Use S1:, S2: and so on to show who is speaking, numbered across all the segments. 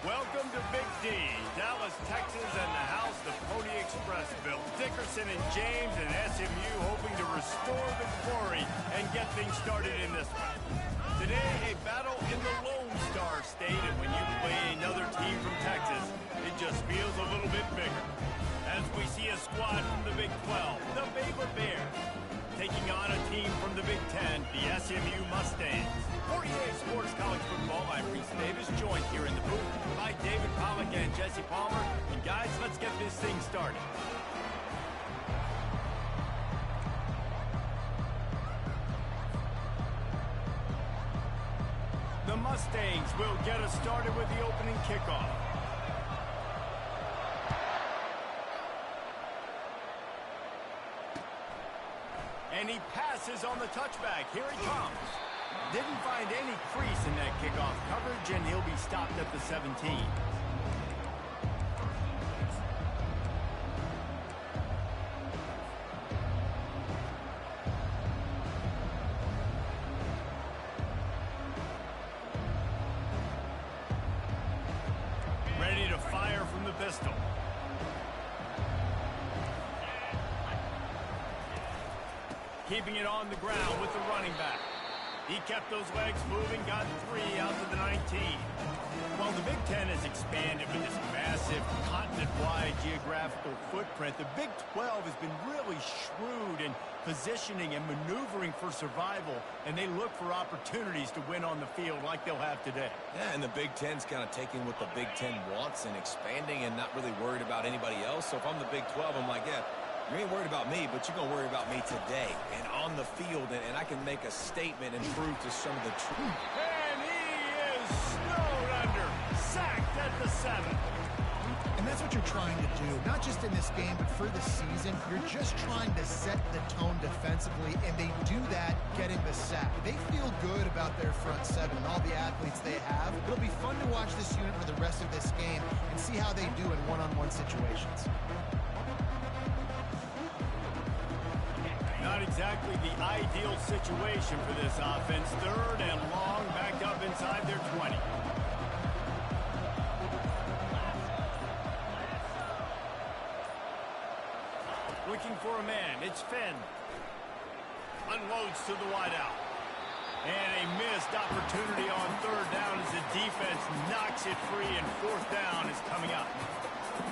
S1: Welcome to Big D, Dallas, Texas, and the house the Pony Express built. Dickerson and James and SMU hoping to restore the glory and get things started in this one. Today, a battle in the Lone Star State, and when you play another team from Texas, it just feels a little bit bigger. As we see a squad from the Big 12, the Baylor Bears, taking on a team from the Big 10, the SMU Mustangs. 48 Sports College Football, I'm Reese Davis, joined here in the booth by David Pollack and Jesse Palmer. And guys, let's get this thing started. The Mustangs will get us started with the opening kickoff. And he passes on the touchback. Here he comes. Didn't find any crease in that kickoff coverage, and he'll be stopped at the 17. Ready to fire from the pistol. Keeping it on the ground with the running back. He kept those legs moving, got 3 out to the 19. While the Big Ten has expanded with this massive continent-wide geographical footprint, the Big 12 has been really shrewd in positioning and maneuvering for survival, and they look for opportunities to win on the field like they'll have today.
S2: Yeah, and the Big Ten's kind of taking what the Big Ten wants and expanding and not really worried about anybody else. So if I'm the Big 12, I'm like, yeah, you ain't worried about me, but you're going to worry about me today and on the field, and I can make a statement and prove to some of the truth.
S1: And he is snowed under, sacked at the 7.
S3: And that's what you're trying to do, not just in this game, but for the season. You're just trying to set the tone defensively, and they do that getting the sack. They feel good about their front 7 and all the athletes they have. It'll be fun to watch this unit for the rest of this game and see how they do in one-on-one situations.
S1: Not exactly the ideal situation for this offense. 3rd and long, backed up inside their 20. Looking for a man. It's Finn. Unloads to the wideout. And a missed opportunity on 3rd down as the defense knocks it free, and 4th down is coming up.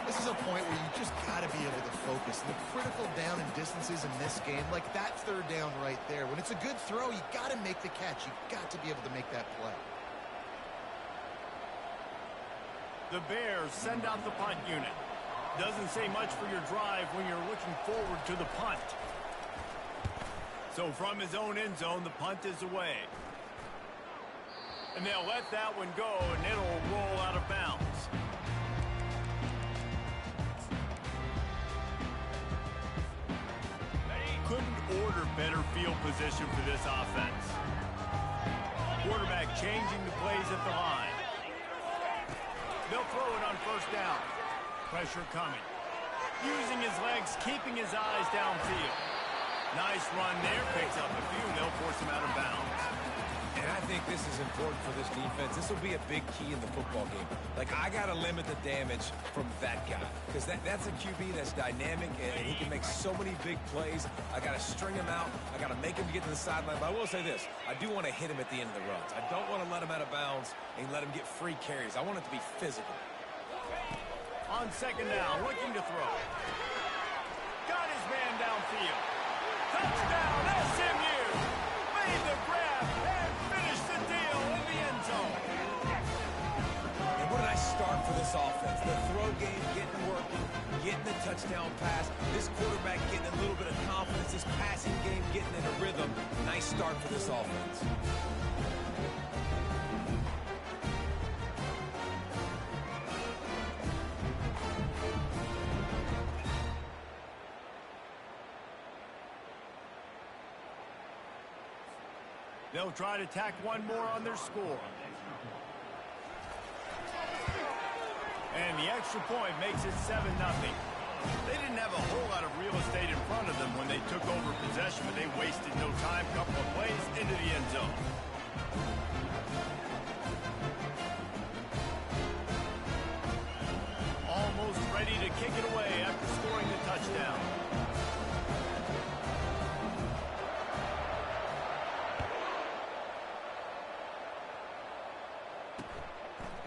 S3: This is a point where you just got to be able to focus. The critical down and distances in this game, like that 3rd down right there. When it's a good throw, you got to make the catch. You got to be able to make that play.
S1: The Bears send out the punt unit. Doesn't say much for your drive when you're looking forward to the punt. So from his own end zone, the punt is away. And they'll let that one go, and it'll roll out of bounds. Couldn't order better field position for this offense. Quarterback changing the plays at the line. They'll throw it on 1st down. Pressure coming. Using his legs, keeping his eyes downfield. Nice run there. Picks up a few, and they'll force him out of bounds.
S2: And I think this is important for this defense. This will be a big key in the football game. Like, I got to limit the damage from that guy. Because that's a QB that's dynamic, and he can make so many big plays. I got to string him out. I got to make him get to the sideline. But I will say this. I do want to hit him at the end of the runs. I don't want to let him out of bounds and let him get free carries. I want it to be physical.
S1: On 2nd down, looking to throw. Got his man downfield. Touchdown, SMU! Made the grab and finished the deal in the end zone.
S2: And what did I start for this offense? The throw game getting working, getting the touchdown pass. This quarterback getting a little bit of confidence. This passing game getting in a rhythm. Nice start for this offense.
S1: They'll try to tack one more on their score. And the extra point makes it 7-0. They didn't have a whole lot of real estate in front of them when they took over possession, but they wasted no time. Couple of plays into the end zone.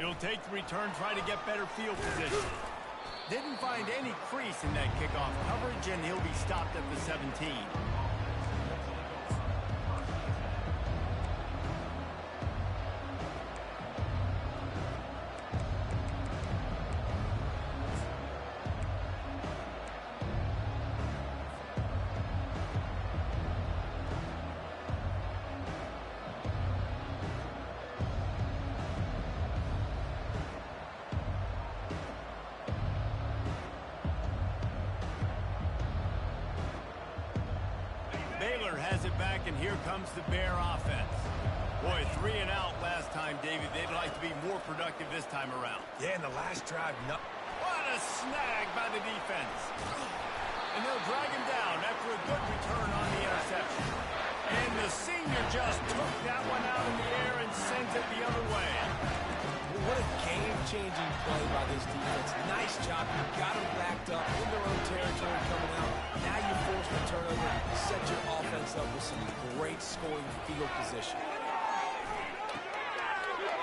S1: He'll take the return, try to get better field position. Didn't find any crease in that kickoff coverage, and he'll be stopped at the 17. Baylor has it back, and here comes the Bear offense. Boy, 3 and out last time, David. They'd like to be more productive this time around.
S2: Yeah, in the last drive, no.
S1: What a snag by the defense. And they'll drag him down after a good return on the interception. And the senior just took that one out in the air and sent it the other way.
S2: What a game-changing play by this defense. Nice job. You got them backed up in their own territory coming out. Now you force the turnover, set your offense up with some great scoring field position.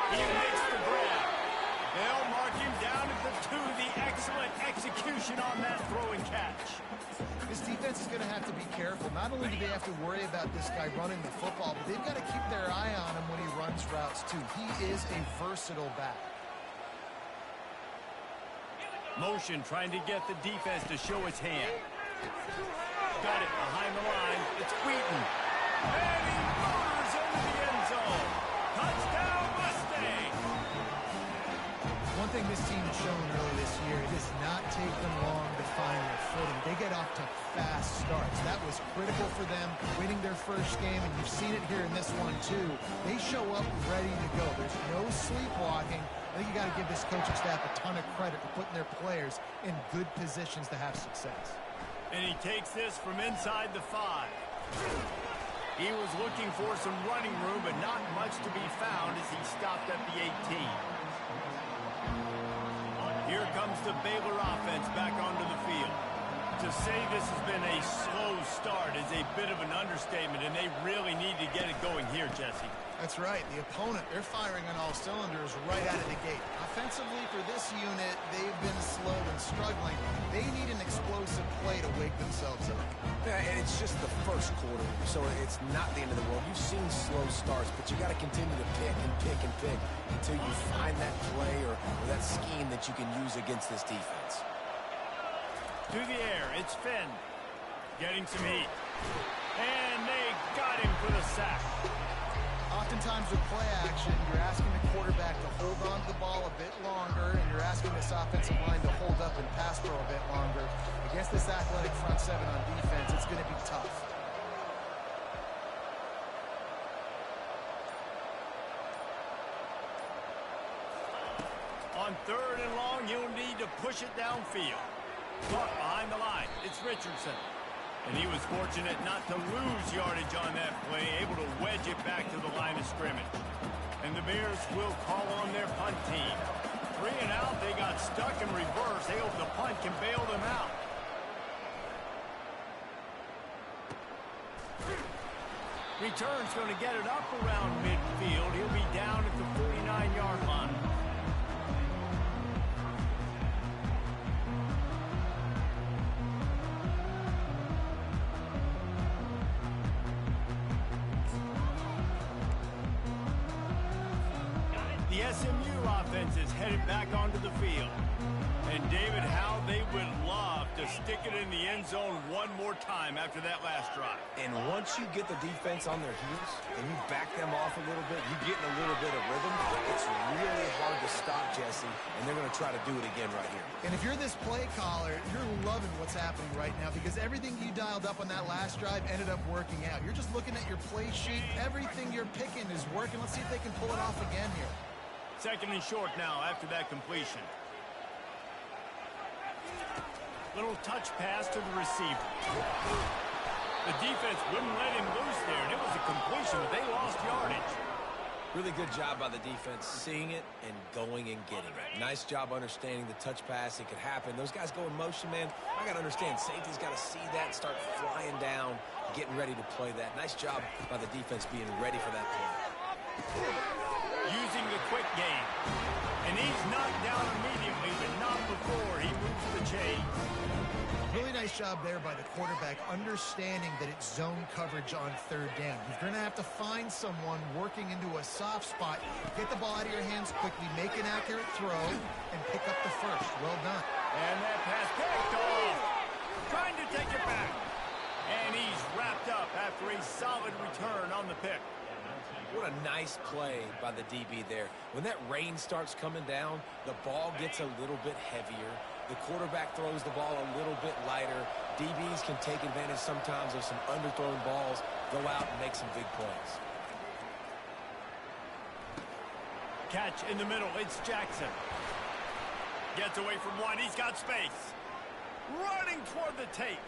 S1: He makes the grab. They'll mark him down at the 2. The excellent execution on that throw and catch.
S3: This defense is going to have to be careful. Not only do they have to worry about this guy running the football, but they've got to keep their eye on him when he runs routes, too. He is a versatile back.
S1: Motion trying to get the defense to show its hand. Got it behind the line. It's Wheaton. And he motors into the end zone. Touchdown, Mustang!
S3: One thing this team has shown early this year, it does not take them long to find their footing. They get off to fast starts. That was critical for them, winning their first game, and you've seen it here in this one, too. They show up ready to go. There's no sleepwalking. I think you got to give this coaching staff a ton of credit for putting their players in good positions to have success.
S1: And he takes this from inside the 5. He was looking for some running room, but not much to be found as he stopped at the 18. Here comes the Baylor offense back onto the field. To say this has been a slow start is a bit of an understatement, and they really need to get it going here, Jesse.
S3: That's right. The opponent, they're firing on all cylinders right out of the gate. Offensively, for this unit, they've been slow and struggling. They need an explosive play to wake themselves up.
S2: Yeah, and it's just the first quarter, so it's not the end of the world. You've seen slow starts, but you got to continue to pick and pick and pick until you find that play or that scheme that you can use against this defense.
S1: To the air, it's Finn. Getting some heat. And they got him for the sack.
S3: Oftentimes with play action, you're asking the quarterback to hold on to the ball a bit longer, and you're asking this offensive line to hold up and pass pro a bit longer. Against this athletic front 7 on defense, it's going to be tough.
S1: On 3rd and long, you'll need to push it downfield. Caught behind the line. It's Richardson. And he was fortunate not to lose yardage on that play, able to wedge it back to the line of scrimmage. And the Bears will call on their punt team. 3 and out, they got stuck in reverse. They hope the punt can bail them out. Return's going to get it up around midfield. He'll be down at the 49-yard line. The SMU offense is headed back onto the field. And David, how they would love to stick it in the end zone one more time after that last drive.
S2: And once you get the defense on their heels and you back them off a little bit, you get in a little bit of rhythm, it's really hard to stop, Jesse, and they're going to try to do it again right here.
S3: And if you're this play caller, you're loving what's happening right now because everything you dialed up on that last drive ended up working out. You're just looking at your play sheet. Everything you're picking is working. Let's see if they can pull it off again here.
S1: 2nd and short now after that completion. Little touch pass to the receiver. The defense wouldn't let him loose there, and it was a completion, but they lost yardage.
S2: Really good job by the defense, seeing it and going and getting it. Nice job understanding the touch pass. It could happen. Those guys go in motion, man. I got to understand, safety's got to see that, start flying down, getting ready to play that. Nice job by the defense being ready for that play.
S1: Using the quick game. And knocked down immediately, but not before he moves the chains.
S3: Really nice job there by the quarterback, understanding that it's zone coverage on third down. You're going to have to find someone working into a soft spot. Get the ball out of your hands quickly, make an accurate throw, and pick up the first. Well done.
S1: And that pass picked off. Trying to take it back. And he's wrapped up after a solid return on the pick.
S2: What a nice play by the DB there. When that rain starts coming down, the ball gets a little bit heavier. The quarterback throws the ball a little bit lighter. DBs can take advantage sometimes of some underthrown balls, go out and make some big plays.
S1: Catch in the middle. It's Jackson. Gets away from one. He's got space. Running toward the tape.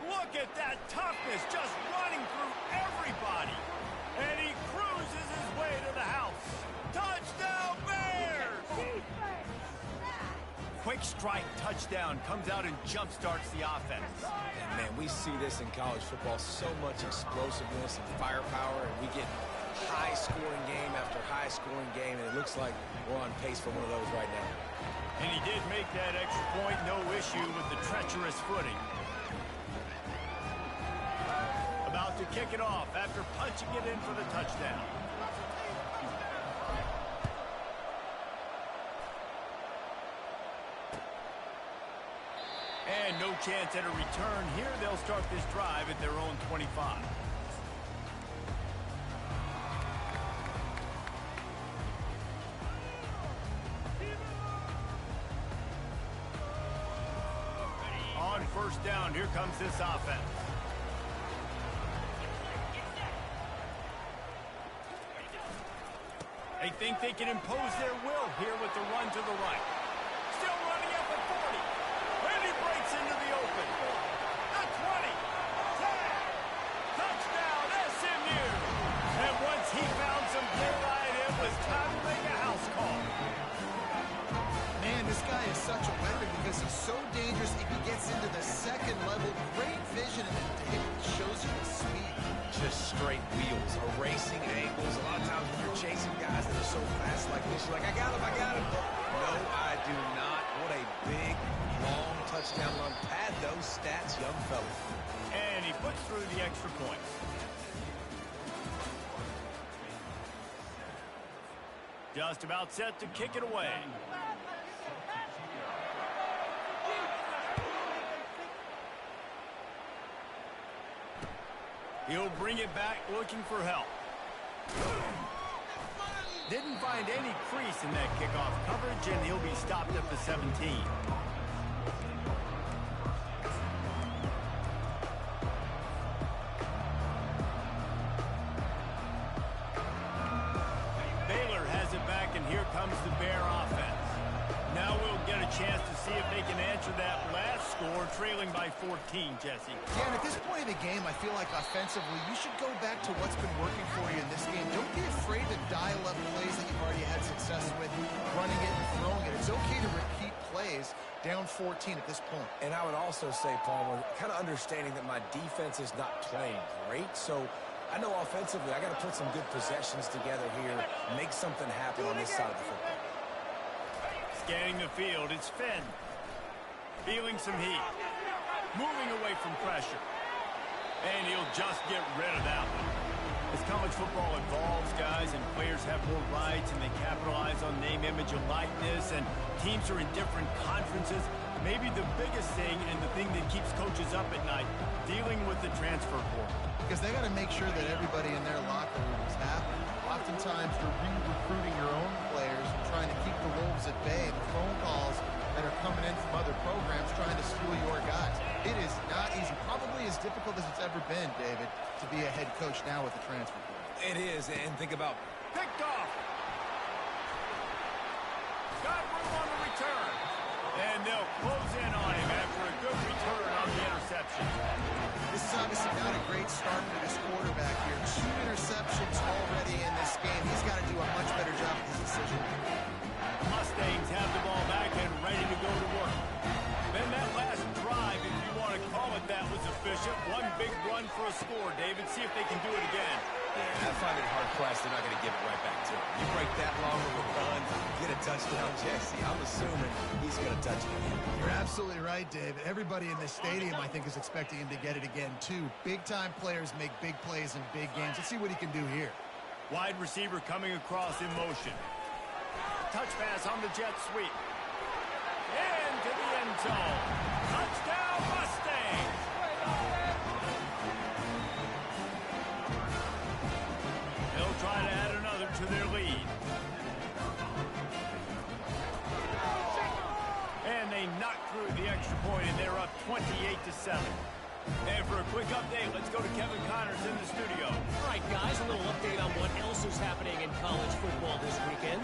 S1: Look at that toughness, just running through everybody. And he cruises his way to the house. Touchdown, Bears! Quick strike touchdown comes out and jumpstarts the offense.
S2: And man, we see this in college football, so much explosiveness and firepower, and we get high-scoring game after high-scoring game, and it looks like we're on pace for one of those right now.
S1: And he did make that extra point, no issue with the treacherous footing. About to kick it off after punching it in for the touchdown. And no chance at a return here. They'll start this drive at their own 25. On first down, here comes this offense. They think they can impose their will here with the run to the right. Still running up at 40. And he breaks into the open. The 20. 10. Touchdown, SMU. And once he found some daylight, it was time to make a house call.
S3: Man, this guy is such a weapon because he's so dangerous if he gets into the second level. Great vision, and it shows you his speed.
S2: Just straight wheels, erasing angles. A lot of times when you're chasing guys that are so fast like this, you're like, I got him, I got him. No, I do not. What a big, long touchdown run. Pad those stats, young fella.
S1: And he puts through the extra point. Just about set to kick it away. He'll bring it back looking for help. Didn't find any crease in that kickoff coverage, and he'll be stopped at the 17. Baylor has it back, and here comes the Bear offense. Now we'll get a chance to see if they can answer that last score, trailing by 14, Jesse.
S3: Yeah, and at this point in the game, I feel like offensively, you should go back to what's been working for you in this game. Don't be afraid to dial up plays that you've already had success with, running it and throwing it. It's okay to repeat plays down 14 at this point.
S2: And I would also say, Palmer, kind of understanding that my defense is not playing great, so I know offensively I got to put some good possessions together here, make something happen on this side of the football.
S1: Scanning the field, it's Finn. Feeling some heat. Moving away from pressure. And he'll just get rid of that one. As college football evolves, guys, and players have more rights and they capitalize on name, image, and likeness, and teams are in different conferences, maybe the biggest thing and the thing that keeps coaches up at night, dealing with the transfer portal.
S3: Because they got to make sure that everybody in their locker room is happy. Oftentimes, you're re-recruiting your own players and trying to keep the Wolves at bay. The phone calls that are coming in from other programs trying to steal your guys. It is not easy. Probably as difficult as it's ever been, David, to be a head coach now with the transfer portal.
S2: It is, and think about...
S1: Picked off. Got room on the return. And they'll close in on him after a good return on the interception.
S3: This is obviously not a great start for this quarterback here. 2 interceptions already in this game. He's got to do a much better job with his decision.
S1: Mustangs have the ball back and ready to go to work. Then that last drive, if you want to call it that, was efficient. One big run for a score, David. See if they can do it again.
S2: Yeah, I find it hard-pressed they're not going to give it right back to him. You break that long of a run, get a touchdown, Jesse. I'm assuming he's going to touch it again.
S3: You're absolutely right, David. Everybody in this stadium, I think, is expecting him to get it again, too. Big-time players make big plays in big games. Let's see what he can do here.
S1: Wide receiver coming across in motion. Touch pass on the jet sweep. Into the end zone. Touchdown, Mustangs! They'll try to add another to their lead. And they knock through the extra point, and they're up 28-7. And for a quick update, let's go to Kevin Connors in the studio.
S4: All right, guys, a little update on what else is happening in college football this weekend.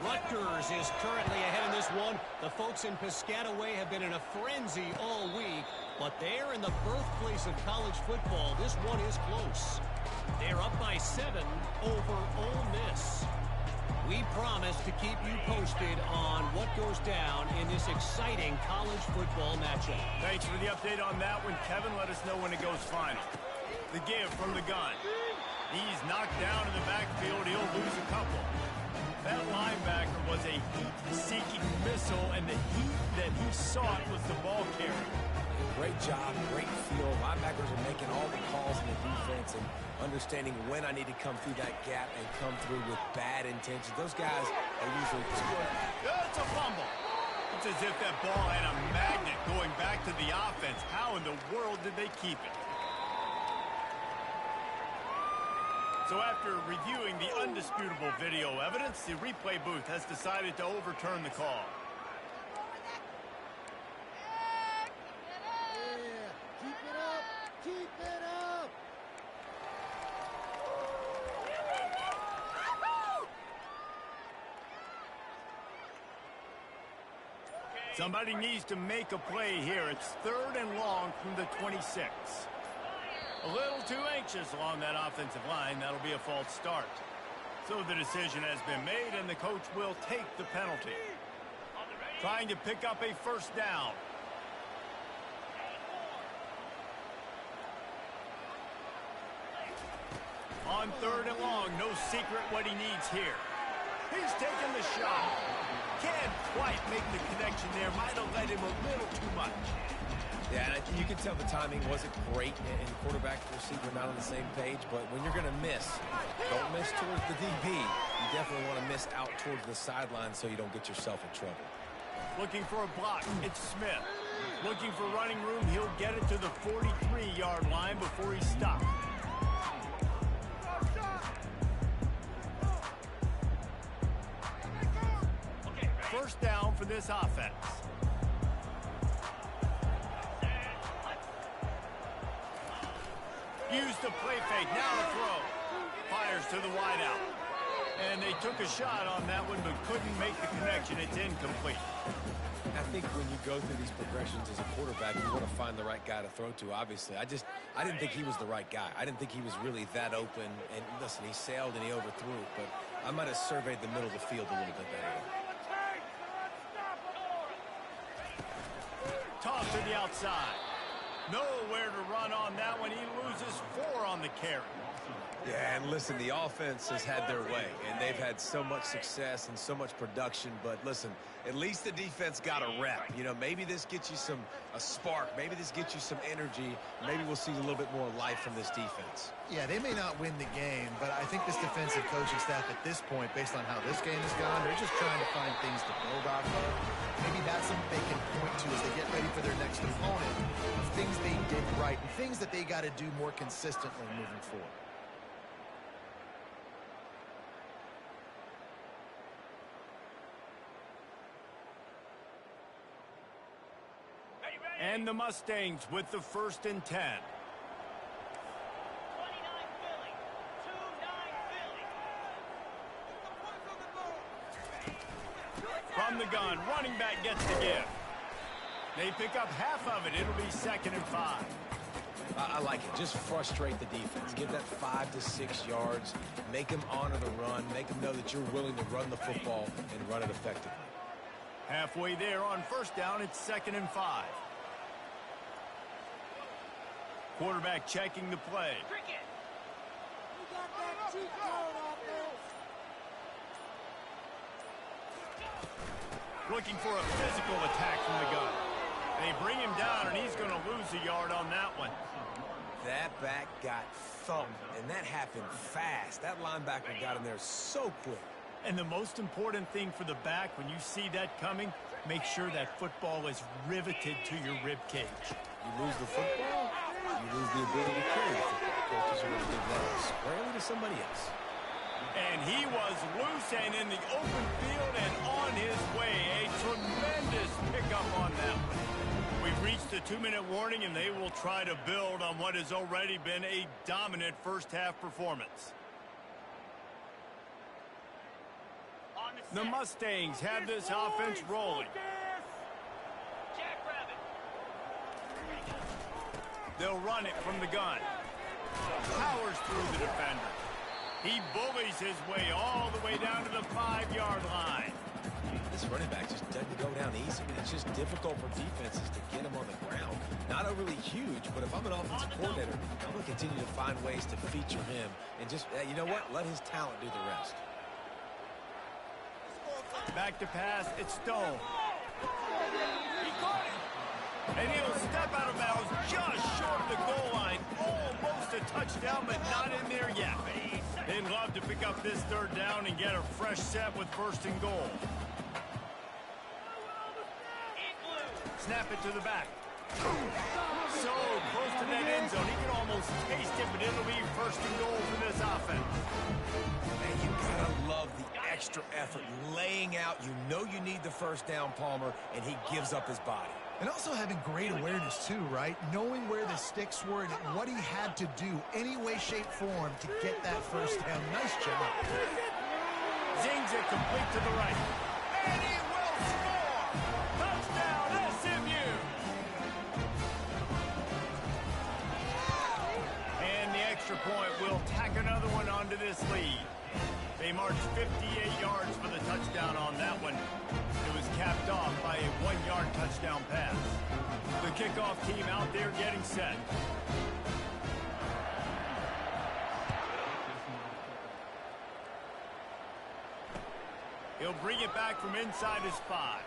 S4: Rutgers is currently ahead in this one. The folks in Piscataway have been in a frenzy all week, but they're in the birthplace of college football. This one is close. They're up by 7 over Ole Miss. We promise to keep you posted on what goes down in this exciting college football matchup.
S1: Thanks for the update on that one, Kevin. Let us know when it goes final. The give from the gun. He's knocked down in the backfield. He'll lose a couple. That linebacker was a heat-seeking missile, and the heat that he sought was the ball carrier.
S2: Great job, great feel. Linebackers are making all the calls in the defense and understanding when I need to come through that gap and come through with bad intentions. Those guys are usually too good.
S1: It's a fumble. It's as if that ball had a magnet going back to the offense. How in the world did they keep it? So after reviewing the undisputable video evidence, the replay booth has decided to overturn the call. Somebody needs to make a play here. It's 3rd and long from the 26. A little too anxious along that offensive line. That'll be a false start. So the decision has been made, and the coach will take the penalty. Trying to pick up a first down. On 3rd and long, no secret what he needs here. He's taking the shot. Can't quite make the connection there. Might have led him a little too much.
S2: Yeah, and you can tell the timing wasn't great, and quarterback and receiver not on the same page. But when you're going to miss, don't miss towards the DB. You definitely want to miss out towards the sideline so you don't get yourself in trouble.
S1: Looking for a block. It's Smith. Looking for running room. He'll get it to the 43-yard line before he stops. First down for this offense. Used the play fake, now the throw. Fires to the wideout. And they took a shot on that one, but couldn't make the connection. It's incomplete.
S2: I think when you go through these progressions as a quarterback, you want to find the right guy to throw to, obviously. I didn't think he was the right guy. I didn't think he was really that open. And listen, he sailed and he overthrew it, but I might have surveyed the middle of the field a little bit better.
S1: Toss to the outside. Nowhere to run on that one. He loses 4 on the carry.
S2: Yeah, and listen, the offense has had their way, and they've had so much success and so much production. But listen, at least the defense got a rep. You know, maybe this gets you a spark. Maybe this gets you some energy. Maybe we'll see a little bit more life from this defense.
S3: Yeah, they may not win the game, but I think this defensive coaching staff at this point, based on how this game has gone, they're just trying to find things to build off of. Maybe that's something they can point to as they get ready for their next opponent, of things they did right and things that they got to do more consistently moving forward.
S1: And the Mustangs with the 1st and 10. From the gun, running back gets the give. They pick up half of it. It'll be 2nd and 5.
S2: I like it. Just frustrate the defense. Give that 5 to 6 yards. Make them honor the run. Make them know that you're willing to run the football and run it effectively.
S1: Halfway there on 1st down, it's 2nd and 5. Quarterback checking the play. looking for a physical attack from the gun. They bring him down, and he's going to lose a yard on that one.
S2: That back got thumped, and that happened fast. That linebacker got in there so quick.
S1: And the most important thing for the back, when you see that coming, make sure that football is riveted to your rib cage.
S2: You lose the football, you lose the ability to carry the football. Coaches are going to give that squarely to somebody else.
S1: And he was loose and in the open field and on his way. A tremendous pickup on that one. We've reached the 2-minute warning, and they will try to build on what has already been a dominant first-half performance. The Mustangs have this offense rolling. They'll run it from the gun. Powers through the defender. He bullies his way all the way down to the 5-yard line.
S2: This running back just doesn't go down easy. It's just difficult for defenses to get him on the ground. Not overly huge, but if I'm an offensive coordinator, I'm going to continue to find ways to feature him and just, you know what, let his talent do the rest.
S1: Back to pass, it's Stone. He caught it. And he'll step out of bounds just short of the goal line. Almost a touchdown, but not in there yet. They'd love to pick up this third down and get a fresh set with first and goal. Snap it to the back. So close to that end zone. He can almost taste it, but it'll be first and goal for this offense.
S2: Man, you gotta love the extra effort laying out. You know you need the first down, Palmer, and he gives up his body.
S3: And also having great awareness, too, right? Knowing where the sticks were and what he had to do, any way, shape, form, to get that first down. Nice job.
S1: Zings it complete to the right. And he will score! Touchdown, SMU! And the extra point will tack another one onto this lead. They marched 58 yards for the touchdown on that one. It was capped off by a 1-yard touchdown pass. The kickoff team out there getting set. He'll bring it back from inside his 5.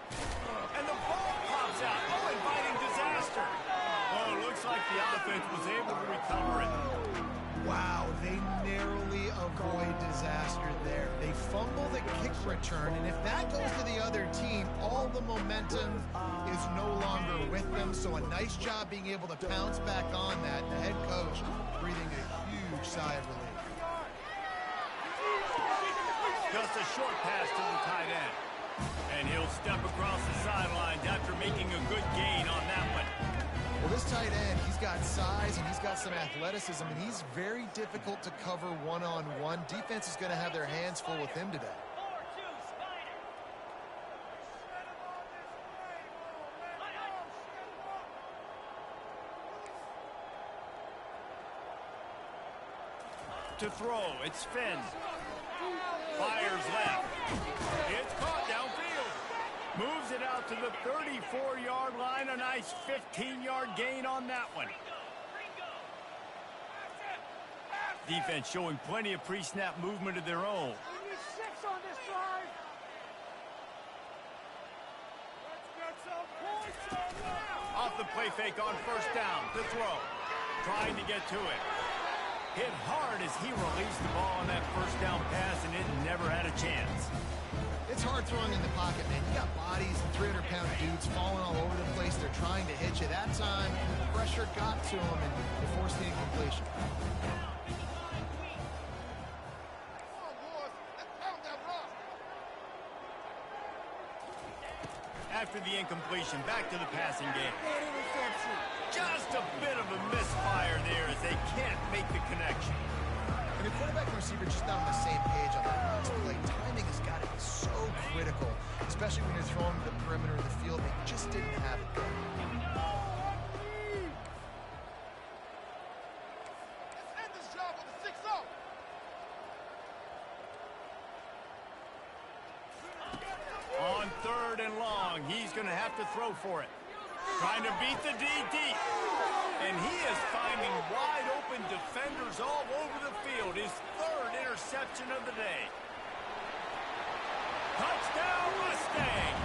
S1: And the ball pops out. Oh, inviting disaster. Oh, it looks like the offense was able to recover it.
S3: Wow, they narrowly avoid disaster there. They fumble the kick return, and if that goes to the other team, all the momentum is no longer with them. So a nice job being able to pounce back on that. The head coach breathing a huge sigh of relief.
S1: Just a short pass to the tight end. And he'll step across the sidelines after making a good gain on that one.
S3: Well, this tight end, he's got size and he's got some athleticism, and he's very difficult to cover one-on-one. Defense is going to have their hands full with him today.
S1: To throw, it's Finn. Fires left. It's caught downfield. Moves it out to the 34-yard line. A nice 15-yard gain on that one. Defense showing plenty of pre-snap movement of their own. Off the play fake on first down. To throw. Trying to get to it. Hit hard as he released the ball on that first down pass, and it never had a chance.
S3: It's hard throwing in the pocket, man. You got bodies and 300-pound dudes falling all over the place. They're trying to hit you. That time, pressure got to him, and they forced the incompletion.
S1: After the incompletion, back to the passing game. Just a bit of a misfire there as they can't make the connection.
S3: And the quarterback and receiver just not on the same page on that last play. Timing has got to be so critical, especially when you're throwing to the perimeter of the field. They just didn't have it there.
S5: Let's end this job with a 6-0.
S1: On third and long, he's going to have to throw for it. Trying to beat the DD. And he is finding wide open defenders all over the field. His third interception of the day. Touchdown, Mustangs!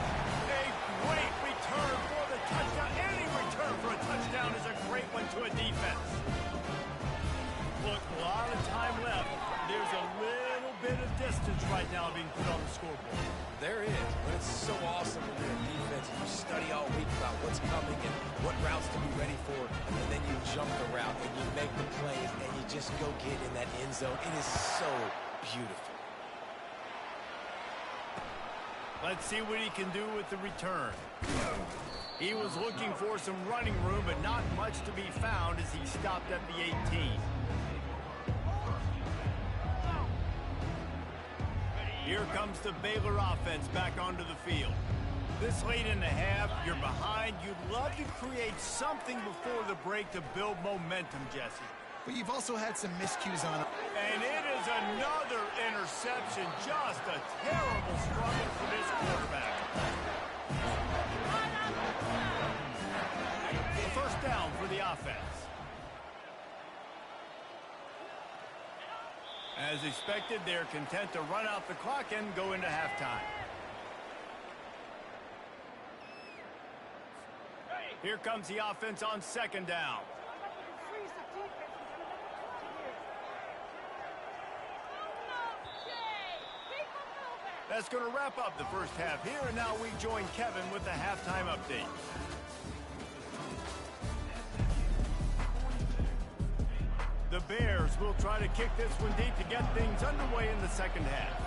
S1: now being put on the scoreboard.
S2: There is, but it's so awesome when you're in defense and you study all week about what's coming and what routes to be ready for, and then you jump the route and you make the plays and you just go get in that end zone. It is so beautiful.
S1: Let's see what he can do with the return. He was looking for some running room, but not much to be found as he stopped at the 18. Here comes the Baylor offense back onto the field. This late in the half, you're behind. You'd love to create something before the break to build momentum, Jesse.
S3: But you've also had some miscues on it.
S1: And it is another interception. Just a terrible struggle for this quarterback. First down for the offense. As expected, they're content to run out the clock and go into halftime. Here comes the offense on second down. That's going to wrap up the first half here, and now we join Kevin with the halftime update. The Bears will try to kick this one deep to get things underway in the second half.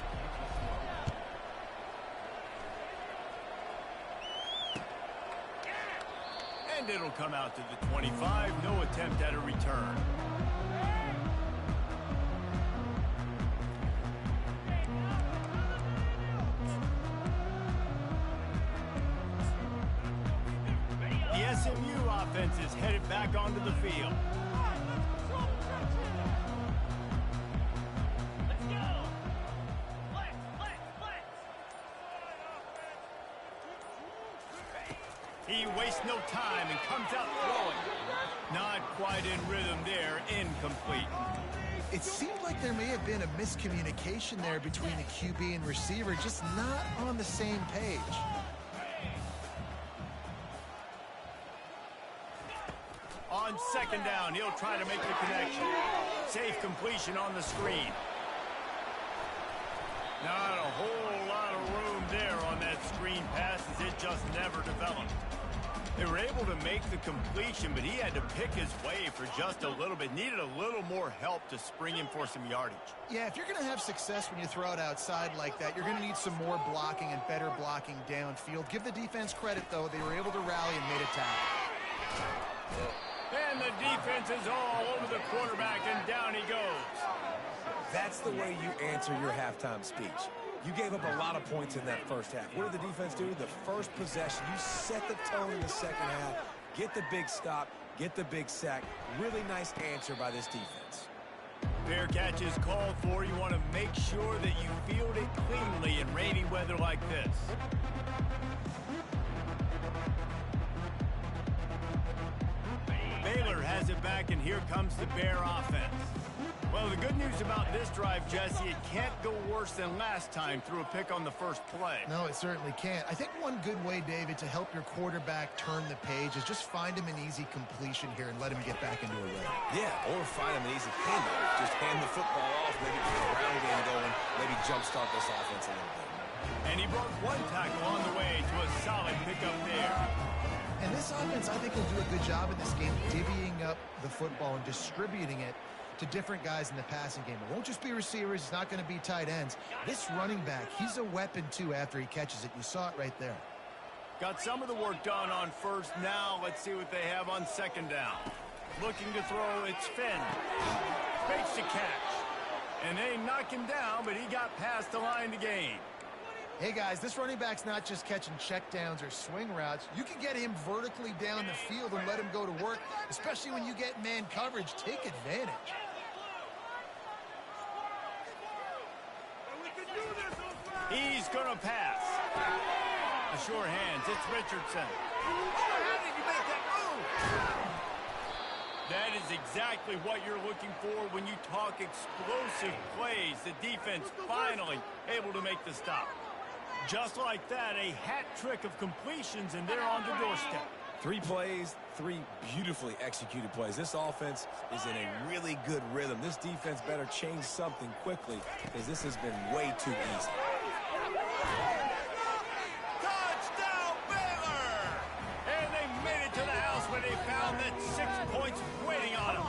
S1: And it'll come out to the 25. No attempt at a return. The SMU offense is headed back onto the field. He wastes no time and comes out throwing. Not quite in rhythm there. Incomplete.
S3: It seemed like there may have been a miscommunication there between the QB and receiver, just not on the same page.
S1: On second down, he'll try to make the connection. Safe completion on the screen. Not a whole lot of room there on that screen pass as it just never developed. They were able to make the completion, but he had to pick his way for just a little bit. Needed a little more help to spring him for some yardage.
S3: Yeah, if you're going to have success when you throw it outside like that, you're going to need some more blocking and better blocking downfield. Give the defense credit, though. They were able to rally and made a tackle.
S1: And the defense is all over the quarterback, and down he goes.
S2: That's the way you answer your halftime speech. You gave up a lot of points in that first half. What did the defense do? The first possession, you set the tone in the second half, get the big stop, get the big sack. Really nice answer by this defense.
S1: Fair catch is called for. You want to make sure that you field it cleanly in rainy weather like this. Baylor has it back, and here comes the Bear offense. Well, the good news about this drive, Jesse, it can't go worse than last time through a pick on the first play.
S3: No, it certainly can't. I think one good way, David, to help your quarterback turn the page is just find him an easy completion here and let him get back into a rhythm.
S2: Yeah, or find him an easy handoff. Just hand the football off, maybe get the ground game going, maybe jumpstart this offense a little bit.
S1: And he broke one tackle on the way to a solid pickup there.
S3: And this offense, I think, will do a good job in this game divvying up the football and distributing it to different guys in the passing game. It won't just be receivers. It's not going to be tight ends. This running back, he's a weapon, too, after he catches it. You saw it right there.
S1: Got some of the work done on first. Now let's see what they have on second down. Looking to throw, it's Finn. Fakes to catch. And they knock him down, but he got past the line to gain.
S3: Hey, guys, this running back's not just catching checkdowns or swing routes. You can get him vertically down the field and let him go to work, especially when you get man coverage. Take advantage.
S1: He's going to pass. A sure hands. It's Richardson. How did you make that move? That is exactly what you're looking for when you talk explosive plays. The defense finally able to make the stop. Just like that, a hat trick of completions, and they're on the doorstep.
S2: 3 plays, 3 beautifully executed plays. This offense is in a really good rhythm. This defense better change something quickly because this has been way too easy.
S1: Touchdown, Baylor! And they made it to the house where they found that 6 points waiting on them.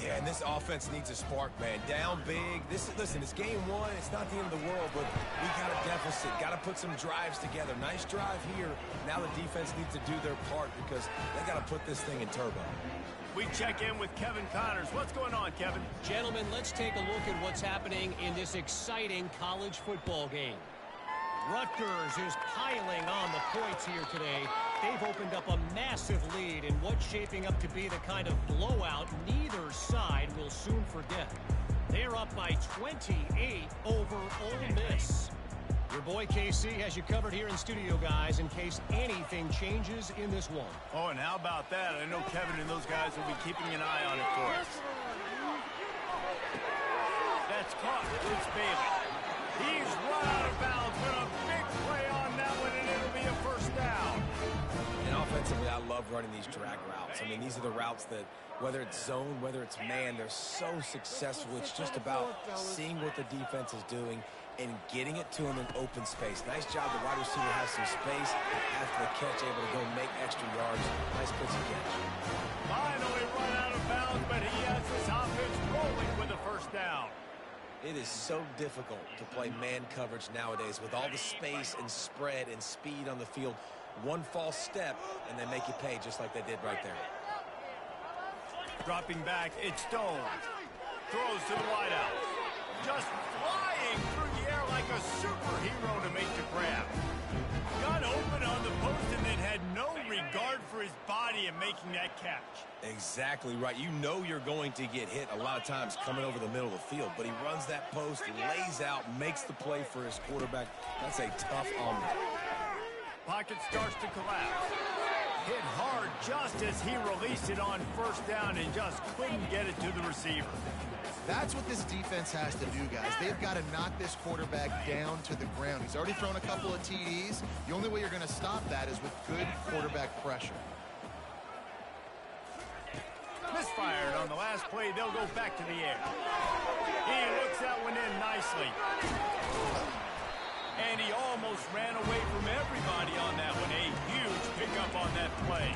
S2: Yeah, and this offense needs a spark, man. Down big. Listen, it's game 1. It's not the end of the world, but we got a deficit. Got to put some drives together. Nice drive here. Now the defense needs to do their part because they got to put this thing in turbo.
S1: We check in with Kevin Connors. What's going on, Kevin?
S4: Gentlemen, let's take a look at what's happening in this exciting college football game. Rutgers is piling on the points here today. They've opened up a massive lead in what's shaping up to be the kind of blowout neither side will soon forget. They're up by 28 over Ole Miss. Your boy KC has you covered here in studio, guys, in case anything changes in this one.
S1: Oh, and how about that? I know Kevin and those guys will be keeping an eye on it for us. That's caught. It's Bailey. He's run out of bounds with a big play on that one, and it'll be a first down.
S2: And offensively, I love running these drag routes. I mean, these are the routes that, whether it's zone, whether it's man, they're so successful. It's just about seeing what the defense is doing and getting it to him in open space. Nice job. The wide receiver has some space after the catch, able to go make extra yards. Nice pitch and catch.
S1: Finally run out of bounds, but he has this offense rolling with a first down.
S2: It is so difficult to play man coverage nowadays with all the space and spread and speed on the field. One false step, and they make you pay just like they did right there.
S1: Dropping back, it's Stone. Throws to the wideout. Just flying through the air like a superhero to make the grab. Got open on the post and then had no regard for his body in making that catch.
S2: Exactly right. You know you're going to get hit a lot of times coming over the middle of the field, but he runs that post, lays out, makes the play for his quarterback. That's a tough omelet.
S1: Pocket starts to collapse. Hit hard just as he released it on first down and just couldn't get it to the receiver.
S3: That's what this defense has to do, guys. They've got to knock this quarterback down to the ground. He's already thrown a couple of TDs. The only way you're going to stop that is with good quarterback pressure.
S1: Misfired on the last play. They'll go back to the air. He looks that one in nicely. And he almost ran away from everybody on that one. A huge pickup on that play.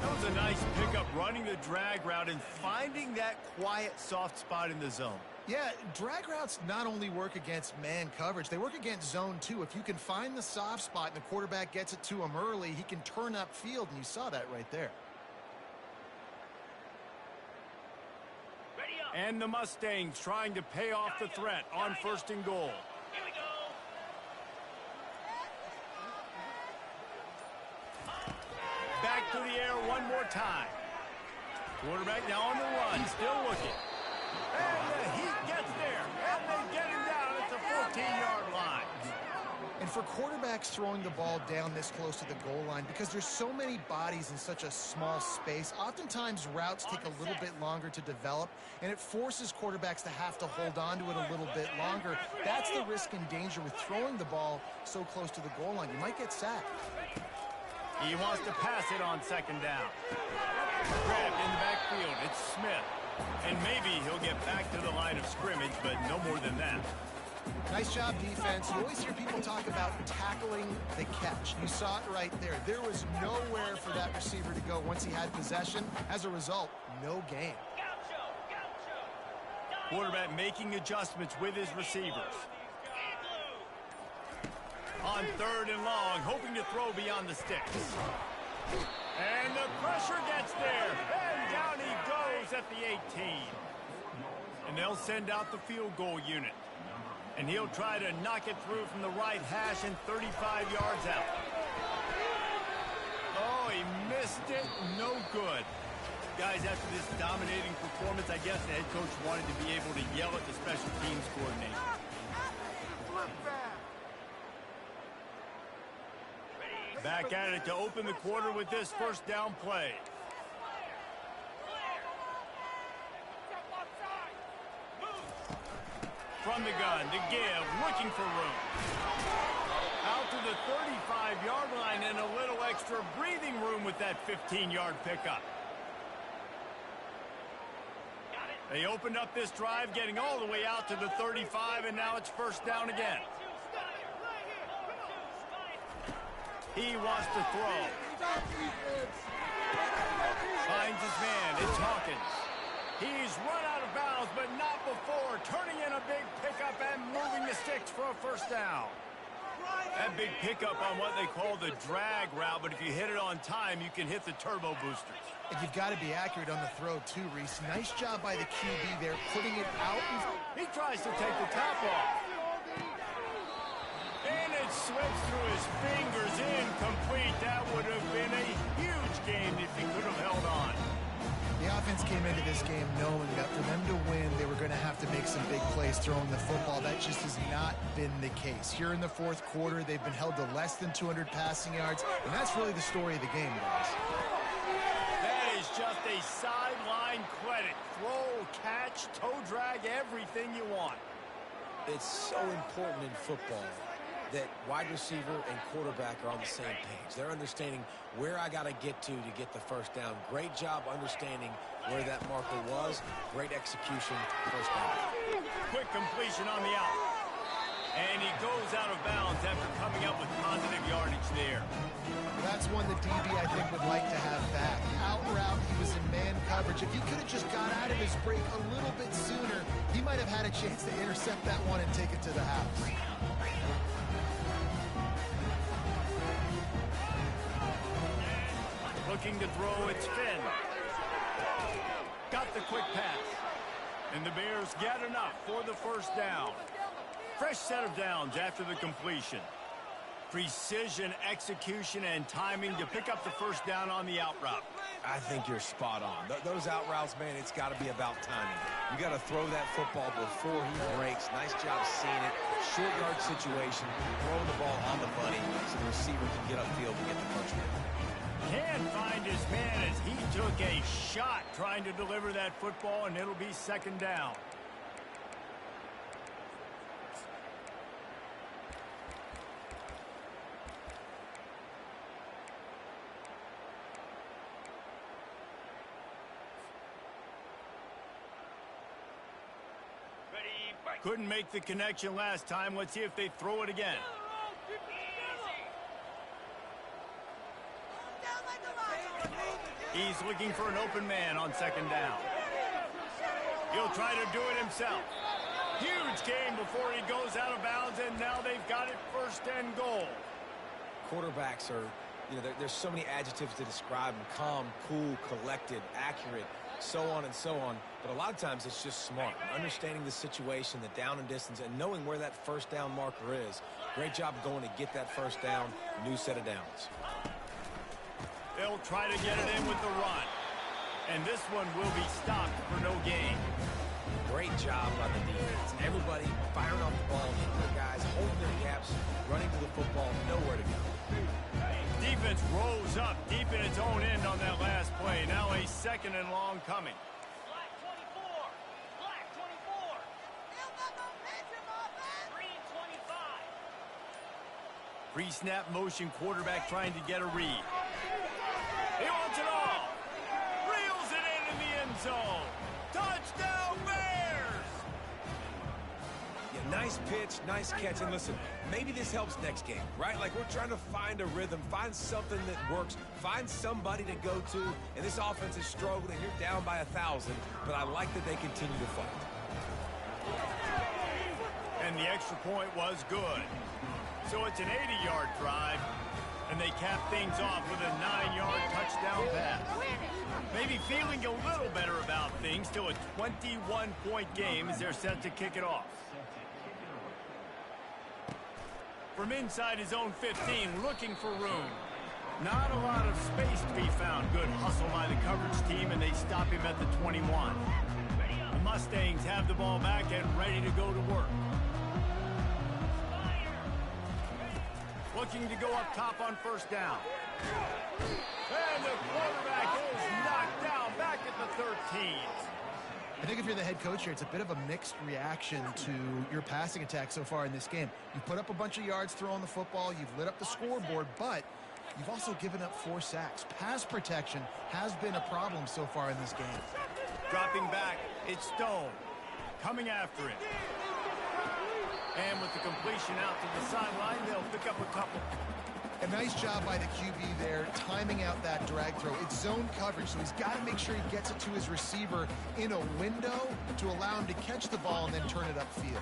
S1: That was a nice pickup, running the drag route and finding that quiet, soft spot in the zone.
S3: Yeah, drag routes not only work against man coverage, they work against zone too. If you can find the soft spot and the quarterback gets it to him early, he can turn upfield, and you saw that right there.
S1: And the Mustangs trying to pay off the threat on 1st and goal.
S4: Here we go.
S1: Back to the air one more time. Quarterback now on the run, still looking. And the heat gets there, and they get him down at the 14-yard line.
S3: And for quarterbacks throwing the ball down this close to the goal line, because there's so many bodies in such a small space, oftentimes routes take a little bit longer to develop, and it forces quarterbacks to have to hold on to it a little bit longer. That's the risk and danger with throwing the ball so close to the goal line. You might get sacked.
S1: He wants to pass it on 2nd down. Grabbed in the backfield, it's Smith. And maybe he'll get back to the line of scrimmage, but no more than that.
S3: Nice job, defense. You always hear people talk about tackling the catch. You saw it right there. There was nowhere for that receiver to go once he had possession. As a result, no gain.
S1: Quarterback making adjustments with his receivers. On 3rd and long, hoping to throw beyond the sticks. And the pressure gets there. And down he goes at the 18. And they'll send out the field goal unit. And he'll try to knock it through from the right hash and 35 yards out. Oh, he missed it. No good. Guys, after this dominating performance, I guess the head coach wanted to be able to yell at the special teams coordinator. Back at it to open the quarter with this 1st down play. From the gun, to give, looking for room. Out to the 35-yard line and a little extra breather. with that 15-yard pickup. They opened up this drive, getting all the way out to the 35, and now it's first down again. He wants to throw. Finds his man. It's Hawkins. He's run out of bounds, but not before. Turning in a big pickup and moving the sticks for a first down. That big pickup on what they call the drag route, but if you hit it on time, you can hit the turbo boosters.
S3: And you've got to be accurate on the throw, too, Reese. Nice job by the QB there, putting it out.
S1: He tries to take the top off. And it slips through his fingers, incomplete. That would have been a huge game if he could have held on.
S3: The offense came into this game knowing that for them to win, they were going to have to make some big plays throwing the football. That just has not been the case. Here in the fourth quarter, they've been held to less than 200 passing yards, and that's really the story of the game, guys.
S1: That is just a sideline credit. Throw, catch, toe drag, everything you want.
S2: It's so important in football that wide receiver and quarterback are on the same page. They're understanding where I got to get the first down. Great job understanding where that marker was. Great execution, first down.
S1: Quick completion on the out. And he goes out of bounds after coming up with positive yardage there.
S3: That's one the DB, I think, would like to have back. Out route, he was in man coverage. If he could have just got out of his break a little bit sooner, he might have had a chance to intercept that one and take it to the house.
S1: Looking to throw, it's Finn. Got the quick pass. And the Bears get enough for the first down. Fresh set of downs after the completion. Precision, execution, and timing to pick up the first down on the out route.
S2: I think you're spot on. Those out routes, man, it's got to be about timing. You got to throw that football before he breaks. Nice job seeing it. Short yard situation, throwing the ball on the money so the receiver can get upfield and get the first down.
S1: Can't find his man as he took a shot trying to deliver that football, and it'll be second down. Couldn't make the connection last time. Let's see if they throw it again. He's looking for an open man on second down. He'll try to do it himself. Huge game before he goes out of bounds, and now they've got it first and goal.
S2: Quarterbacks are, there's so many adjectives to describe them. Calm, cool, collected, accurate, so on and so on. But a lot of times it's just smart. Understanding the situation, the down and distance, and knowing where that first down marker is. Great job going to get that first down. New set of downs.
S1: They'll try to get it in with the run. And this one will be stopped for no gain.
S2: Great job by the defense. Everybody firing off the ball, hitting their guys, holding their gaps, running to the football, nowhere to go.
S1: Defense rose up deep in its own end on that last play. Now a second and long coming.
S6: Black 24. Black 24. 325.
S1: Pre-snap motion quarterback trying to get a read. He wants it all. Reels it in the end zone. Touchdown Bears!
S2: Yeah, nice pitch, nice catch. And listen, maybe this helps next game, right? Like we're trying to find a rhythm, find something that works, find somebody to go to. And this offense is struggling. You're down by 1,000, but I like that they continue to fight.
S1: And the extra point was good. So it's an 80-yard drive. And they cap things off with a 9-yard touchdown pass. Maybe feeling a little better about things. Still a 21-point game as they're set to kick it off. From inside his own 15, looking for room. Not a lot of space to be found. Good hustle by the coverage team, and they stop him at the 21. The Mustangs have the ball back and ready to go to work. Looking to go up top on first down. And the quarterback is knocked down back at the 13.
S3: I think if you're the head coach here, it's a bit of a mixed reaction to your passing attack so far in this game. You put up a bunch of yards throwing the football, you've lit up the scoreboard, but You've also given up 4 sacks. Pass protection has been a problem so far in this game.
S1: Dropping back, it's Stone. Coming after him. And with the completion out to the sideline, they'll pick up a couple.
S3: A nice job by the QB there, timing out that drag throw. It's zone coverage, so he's got to make sure he gets it to his receiver in a window to allow him to catch the ball and then turn it upfield.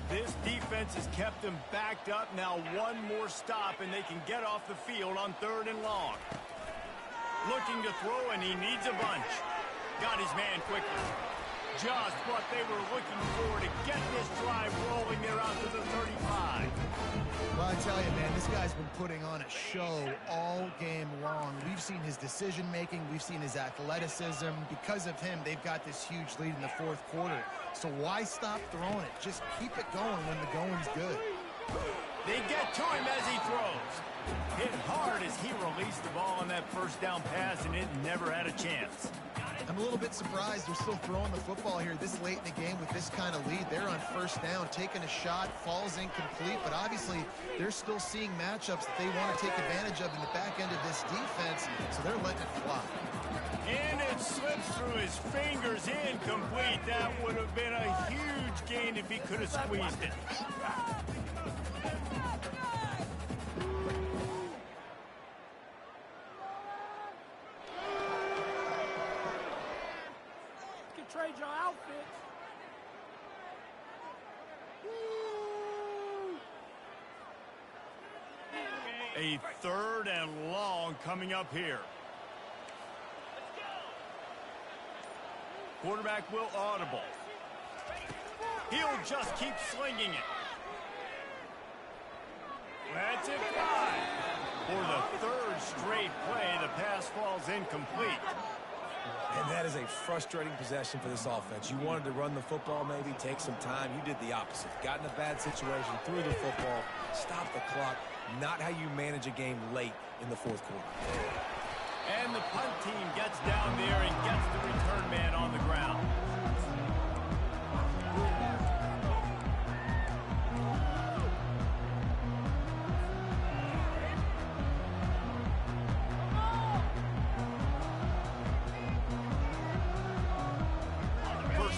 S1: This defense has kept them backed up. Now one more stop, and they can get off the field on 3rd and long. Looking to throw, and he needs a bunch. Got his man quickly. Just what they were looking for to get this drive rolling there out to the 35.
S3: Well, I tell you, man, this guy's been putting on a show all game long. We've seen his decision-making. We've seen his athleticism. Because of him, they've got this huge lead in the 4th quarter. So why stop throwing it? Just keep it going when the going's good.
S1: They get to him as he throws. Hit hard as he released the ball on that first down pass, and it never had a chance.
S3: I'm a little bit surprised they're still throwing the football here this late in the game with this kind of lead. They're on 1st down, taking a shot, falls incomplete, but obviously they're still seeing matchups that they want to take advantage of in the back end of this defense, so they're letting it fly.
S1: And it slips through his fingers, incomplete. That would have been a huge gain if he could have squeezed it.
S6: Trade your outfits.
S1: A 3rd and long coming up here. Quarterback will audible. He'll just keep slinging it. That's it fly. For the 3rd straight play, the pass falls incomplete.
S2: And that is a frustrating possession for this offense. You wanted to run the football, maybe take some time. You did the opposite. Got in a bad situation, threw the football, stopped the clock. Not how you manage a game late in the 4th quarter.
S1: And the punt team gets down there and gets the return man on the ground.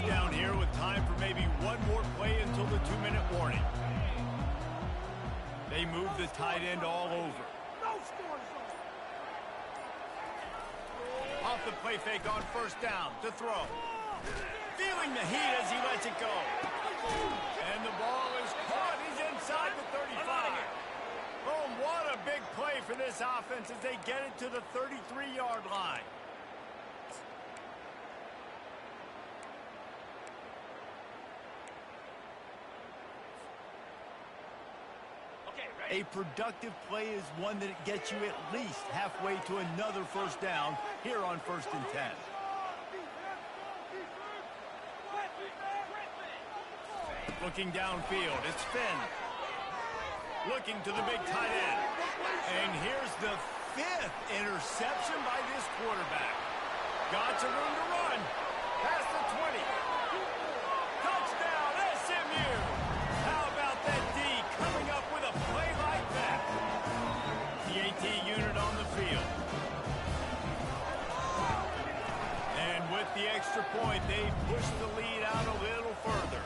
S1: Down here with time for maybe one more play until the 2-minute warning. They move the tight end all over. Off the play fake on 1st down to throw. Feeling the heat as he lets it go. And the ball is caught. He's inside the 35. Oh, what a big play for this offense as they get it to the 33-yard line. A productive play is one that gets you at least halfway to another 1st down here on 1st and 10. Looking downfield, it's Finn. Looking to the big tight end. And here's the 5th interception by this quarterback. Got some room to run. Past the 20. Touchdown, SMU. How about that D coming up with a play like that? The AT unit on the field. And with the extra point, they push the lead out a little further.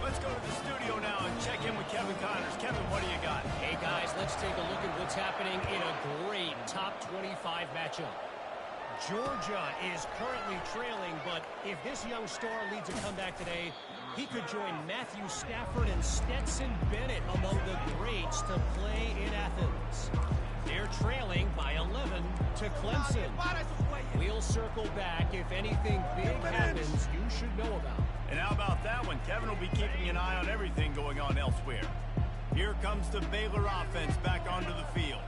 S1: Let's go to the studio now and check in with Kevin Connors. Kevin, what do you got?
S4: Hey, guys, let's take a look at what's happening in a great top 25 matchup. Georgia is currently trailing, but if this young star leads a comeback today, he could join Matthew Stafford and Stetson Bennett among the greats to play in Athens. They're trailing by 11 to Clemson. We'll circle back if anything big happens you should know about.
S1: And how about that one? Kevin will be keeping an eye on everything going on elsewhere. Here comes the Baylor offense back onto the field.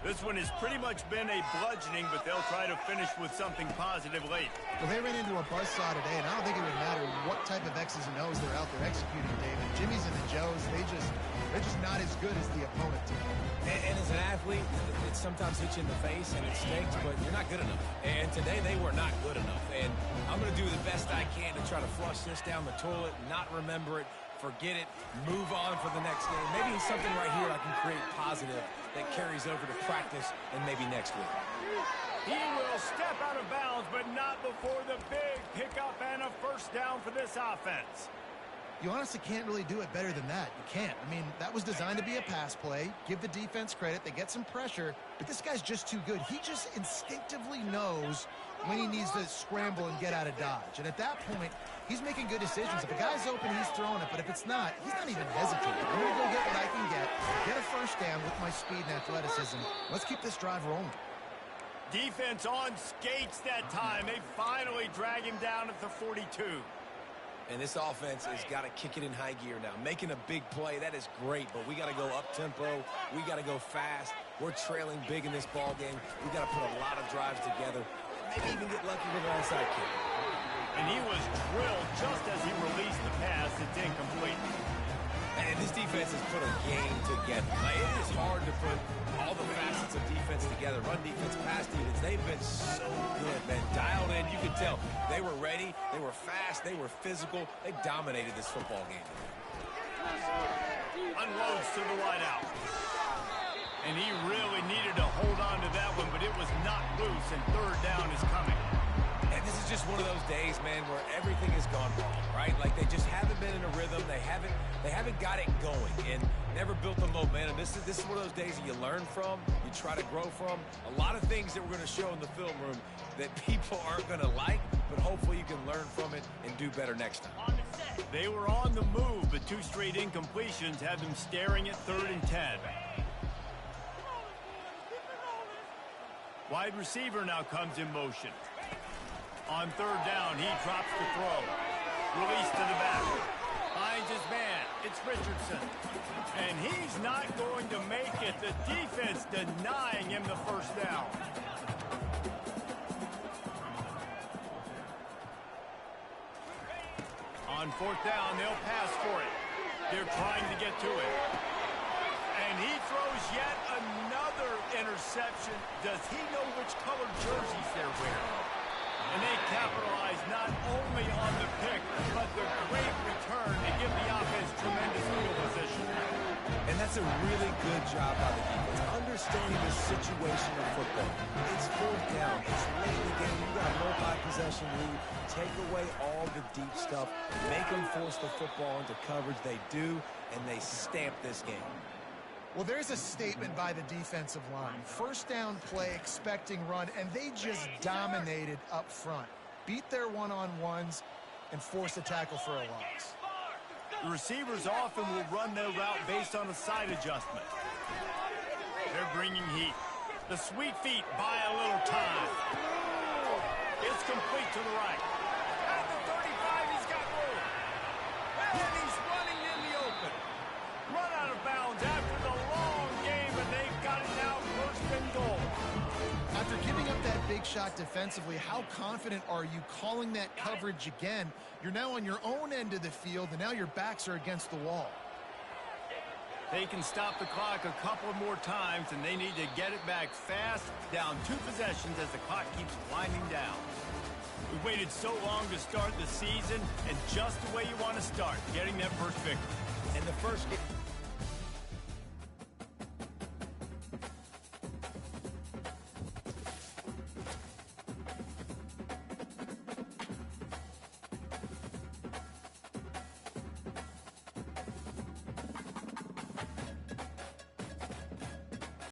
S1: This one has pretty much been a bludgeoning, but they'll try to finish with something positive late.
S3: Well, they ran into a buzzsaw today, and I don't think it would matter what type of X's and O's they're out there executing, David. Jimmy's and the Joes, they're just not as good as the opponent team.
S2: And as an athlete, it sometimes hits you in the face and it stinks, but you're not good enough. And today they were not good enough. And I'm going to do the best I can to try to flush this down the toilet, not remember it, forget it, move on for the next game. Maybe something right here I can create positive that carries over to practice and maybe next week.
S1: He will step out of bounds, but not before the big pickup and a first down for this offense.
S3: You honestly can't really do it better than that. You can't. I mean, that was designed to be a pass play. Give the defense credit. They get some pressure, but this guy's just too good. He just instinctively knows when he needs to scramble and get out of dodge. And at that point, he's making good decisions. If a guy's open, he's throwing it. But if it's not, he's not even hesitating. I'm going to go get what I can get a first down with my speed and athleticism. Let's keep this drive rolling.
S1: Defense on skates that time. They finally drag him down at the 42.
S2: And this offense has got to kick it in high gear now. Making a big play, that is great, but we got to go up-tempo. We got to go fast. We're trailing big in this ball game. We got to put a lot of drives together. Maybe even get lucky with an onside kick.
S1: And he was drilled just as he released the pass. It's incomplete.
S2: And this defense has put a game together. Like, it is hard to put all the facets of defense together. Run defense, pass defense. They've been so good, man. Dialed in. You can tell they were ready. They were fast. They were physical. They dominated this football game.
S1: Unloads to the wideout. And he really needed to hold on to that one, but it was not loose, and third down is coming.
S2: And this is just one of those days, man, where everything has gone wrong, right? Like, they just haven't been in a rhythm. They haven't got it going and never built the momentum. This is one of those days that you learn from, you try to grow from. A lot of things that we're going to show in the film room that people aren't going to like, but hopefully you can learn from it and do better next time.
S1: They were on the move, but two straight incompletions had them staring at 3rd and 10. Wide receiver now comes in motion. On 3rd down, he drops the throw. Release to the back. Finds his man. It's Richardson. And he's not going to make it. The defense denying him the first down. On 4th down, they'll pass for it. They're trying to get to it. And he throws yet another interception. Does he know which color jerseys they're wearing? And they capitalize not only on the pick, but the great return to give the offense tremendous field position.
S2: And that's a really good job by the defense, understanding the situation of football. It's 4th down. It's late in the game. You got a multi-possession lead. Take away all the deep stuff. Make them force the football into coverage. They do, and they stamp this game.
S3: Well, there's a statement by the defensive line. First down play, expecting run, and they just dominated up front. Beat their one-on-ones and force a tackle for a loss.
S1: The receivers often will run their route based on a side adjustment. They're bringing heat. The sweet feet buy a little time. It's complete to the right. At the 35, he's got room. And he's running in the open. Run out of bounds after the long game, and they've got it now first and goal.
S3: After giving up that big shot defensively, how confident are you calling that coverage again? You're now on your own end of the field, and now your backs are against the wall.
S1: They can stop the clock a couple more times, and they need to get it back fast, down 2 possessions as the clock keeps winding down. We waited so long to start the season, and just the way you want to start, getting that first victory.
S2: And the first game...